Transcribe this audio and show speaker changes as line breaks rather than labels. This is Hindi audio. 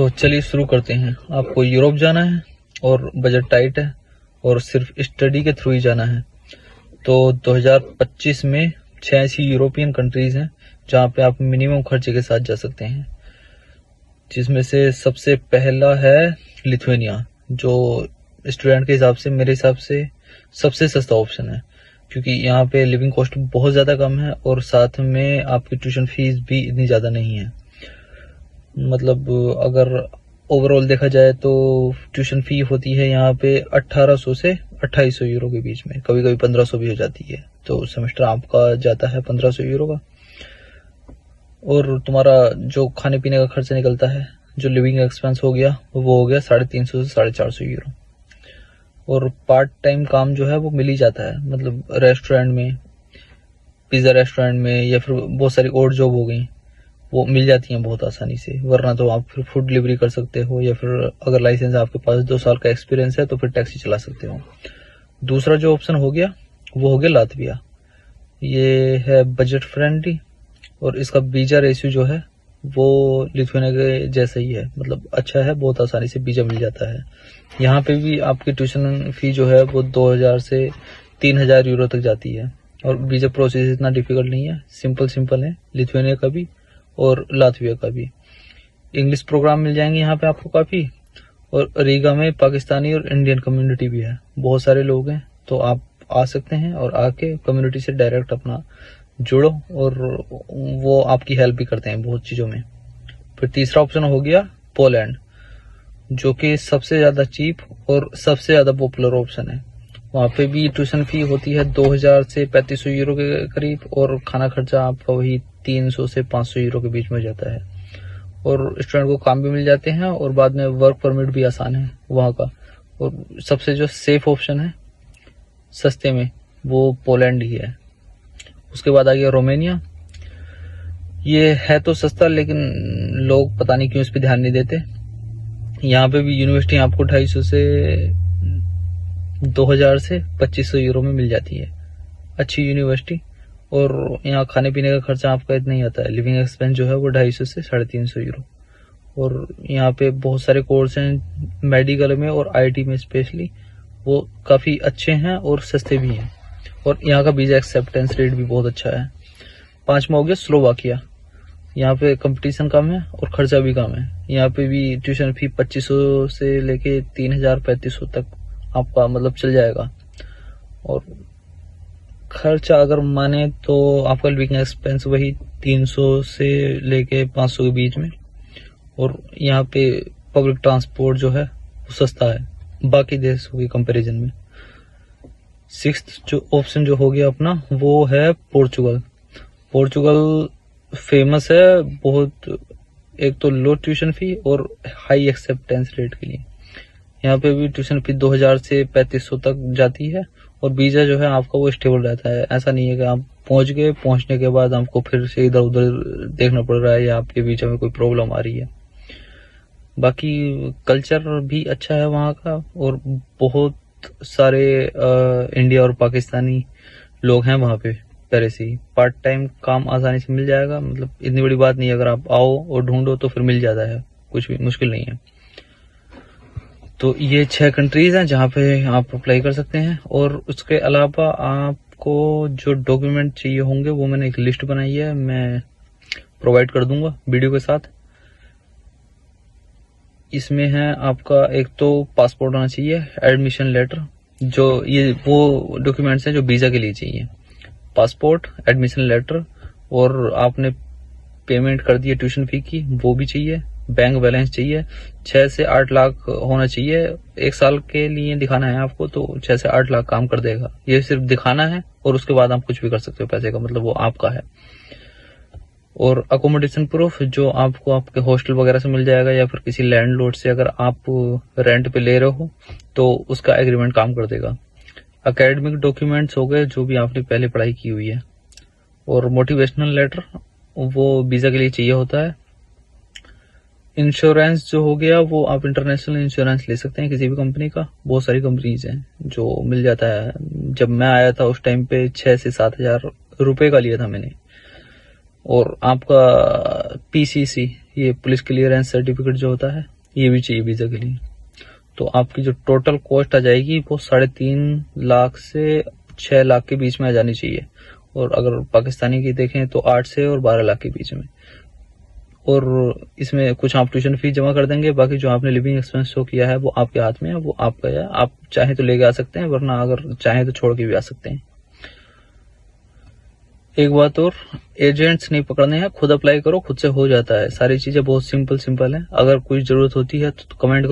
तो चलिए शुरू करते हैं। आपको यूरोप जाना है और बजट टाइट है और सिर्फ स्टडी के थ्रू ही जाना है। तो 2025 में 6 ऐसी यूरोपियन कंट्रीज हैं जहाँ पे आप मिनिमम खर्चे के साथ जा सकते हैं, जिसमें से सबसे पहला है लिथुआनिया, जो स्टूडेंट के हिसाब से मेरे हिसाब से सबसे सस्ता ऑप्शन है, क्योंकि यहाँ पे लिविंग कॉस्ट बहुत ज़्यादा कम है और साथ में आपकी ट्यूशन फीस भी इतनी ज़्यादा नहीं है। मतलब अगर ओवरऑल देखा जाए तो ट्यूशन फी होती है यहाँ पे 1800 से 2800 यूरो के बीच में, कभी कभी 1500 भी हो जाती है। तो सेमेस्टर आपका जाता है 1500 यूरो का, और तुम्हारा जो खाने पीने का खर्चा निकलता है, जो लिविंग एक्सपेंस हो गया, वो हो गया 350 से 450 यूरो। और पार्ट टाइम काम जो है वो मिल ही जाता है, मतलब रेस्टोरेंट में, पिज्ज़ा रेस्टोरेंट में, या फिर बहुत सारी और जॉब हो गई, वो मिल जाती हैं बहुत आसानी से। वरना तो आप फिर फूड डिलीवरी कर सकते हो, या फिर अगर लाइसेंस आपके पास 2 साल का एक्सपीरियंस है तो फिर टैक्सी चला सकते हो। दूसरा जो ऑप्शन हो गया वो हो गया लातविया। ये है बजट फ्रेंडली और इसका वीजा रेशियो जो है वो लिथुआनिया के जैसा ही है, मतलब अच्छा है, बहुत आसानी से वीजा मिल जाता है। यहाँ पे भी आपकी ट्यूशन फी जो है वो 2000 से 3000 यूरो तक जाती है, और वीजा प्रोसेस इतना डिफिकल्ट नहीं है, सिंपल है लिथुआनिया का भी और लातविया का भी। इंग्लिश प्रोग्राम मिल जाएंगे यहाँ पे आपको काफ़ी, और रीगा में पाकिस्तानी और इंडियन कम्युनिटी भी है, बहुत सारे लोग हैं, तो आप आ सकते हैं और आके कम्युनिटी से डायरेक्ट अपना जुड़ो, और वो आपकी हेल्प भी करते हैं बहुत चीज़ों में। फिर तीसरा ऑप्शन हो गया पोलैंड, जो कि सबसे ज़्यादा चीप और सबसे ज़्यादा पॉपुलर ऑप्शन है। वहाँ पे भी ट्यूशन फी होती है 2000 से 3500 यूरो के करीब, और खाना खर्चा आपका वही 300 से 500 यूरो के बीच में जाता है, और स्टूडेंट को काम भी मिल जाते हैं, और बाद में वर्क परमिट भी आसान है वहाँ का। और सबसे जो सेफ ऑप्शन है सस्ते में, वो पोलैंड ही है। उसके बाद आ गया रोमानिया। ये है तो सस्ता, लेकिन लोग पता नहीं क्यों इस पर ध्यान नहीं देते। यहाँ पे भी यूनिवर्सिटी आपको 250 से 2000 से 2500 यूरो में मिल जाती है, अच्छी यूनिवर्सिटी। और यहाँ खाने पीने का खर्चा आपका इतना ही आता है, लिविंग एक्सपेंस जो है वो 250 से 350 यूरो। और यहाँ पे बहुत सारे कोर्स हैं मेडिकल में और आईटी में स्पेशली, वो काफ़ी अच्छे हैं और सस्ते भी हैं, और यहाँ का वीज़ा एक्सेप्टेंस रेट भी बहुत अच्छा है। 5वां हो गया स्लोवाकिया। यहाँ पे कंपटीशन कम है और खर्चा भी कम है। यहाँ पे भी ट्यूशन फी 2500 से लेके 3000-3500 तक आपका मतलब चल जाएगा, और खर्चा अगर माने तो आपका लिविंग एक्सपेंस वही 300 से लेके 500 के बीच में। और यहाँ पे पब्लिक ट्रांसपोर्ट जो है वो सस्ता है बाकी देशों के कंपैरिजन में। 6th जो ऑप्शन जो हो गया अपना, वो है पोर्चुगल। पोर्चुगल फेमस है बहुत, एक तो लो ट्यूशन फी और हाई एक्सेप्टेंस रेट के लिए। यहाँ पे भी ट्यूशन फी 2000 से 3500 तक जाती है, और वीज़ा जो है आपका वो स्टेबल रहता है। ऐसा नहीं है कि आप पहुंच गए, पहुंचने के बाद आपको फिर से इधर उधर देखना पड़ रहा है या आपके वीज़ा में कोई प्रॉब्लम आ रही है। बाकी कल्चर भी अच्छा है वहाँ का, और बहुत सारे इंडिया और पाकिस्तानी लोग हैं वहाँ पे पहले से ही। पार्ट टाइम काम आसानी से मिल जाएगा, मतलब इतनी बड़ी बात नहीं है, अगर आप आओ और ढूंढो तो फिर मिल जाता है, कुछ भी मुश्किल नहीं है। तो ये 6 कंट्रीज हैं जहाँ पे आप अप्लाई कर सकते हैं। और उसके अलावा आपको जो डॉक्यूमेंट चाहिए होंगे वो मैंने एक लिस्ट बनाई है, मैं प्रोवाइड कर दूंगा वीडियो के साथ। इसमें है आपका एक तो पासपोर्ट होना चाहिए, एडमिशन लेटर, जो ये वो डॉक्यूमेंट्स हैं जो वीज़ा के लिए चाहिए। पासपोर्ट, एडमिशन लेटर, और आपने पेमेंट कर दी है ट्यूशन फी की, वो भी चाहिए। बैंक बैलेंस चाहिए, 6 से 8 लाख होना चाहिए। 1 साल के लिए दिखाना है आपको, तो 6 से 8 लाख काम कर देगा। ये सिर्फ दिखाना है, और उसके बाद आप कुछ भी कर सकते हो पैसे का, मतलब वो आपका है। और अकोमोडेशन प्रूफ, जो आपको आपके हॉस्टल वगैरह से मिल जाएगा, या फिर किसी लैंडलॉर्ड से अगर आप रेंट पे ले रहे हो तो उसका एग्रीमेंट काम कर देगा। एकेडमिक डॉक्यूमेंट्स हो गए, जो भी आपने पहले पढ़ाई की हुई है। और मोटिवेशनल लेटर, वो वीज़ा के लिए चाहिए होता है। इंश्योरेंस जो हो गया, वो आप इंटरनेशनल इंश्योरेंस ले सकते हैं किसी भी कंपनी का, बहुत सारी कंपनीज हैं जो मिल जाता है। जब मैं आया था उस टाइम पे 6 से 7 हजार रुपये का लिया था मैंने। और आपका पीसीसी ये पुलिस क्लियरेंस सर्टिफिकेट जो होता है ये भी चाहिए वीजा के लिए। तो आपकी जो टोटल कॉस्ट आ जाएगी वो 3.5 लाख से 6 लाख के बीच में आ जानी चाहिए। और अगर पाकिस्तानी की देखें तो 8 से और 12 लाख के बीच में। और इसमें कुछ आप ट्यूशन फीस जमा कर देंगे, बाकी जो आपने लिविंग एक्सपेंस शो किया है वो आपके हाथ में है, वो आपका है। आप चाहे तो लेके आ सकते हैं, वरना अगर चाहे तो छोड़ के भी आ सकते हैं। एक बात और, एजेंट्स नहीं पकड़ने हैं, खुद अप्लाई करो, खुद से हो जाता है। सारी चीजें बहुत सिंपल है। अगर कोई जरूरत होती है तो कमेंट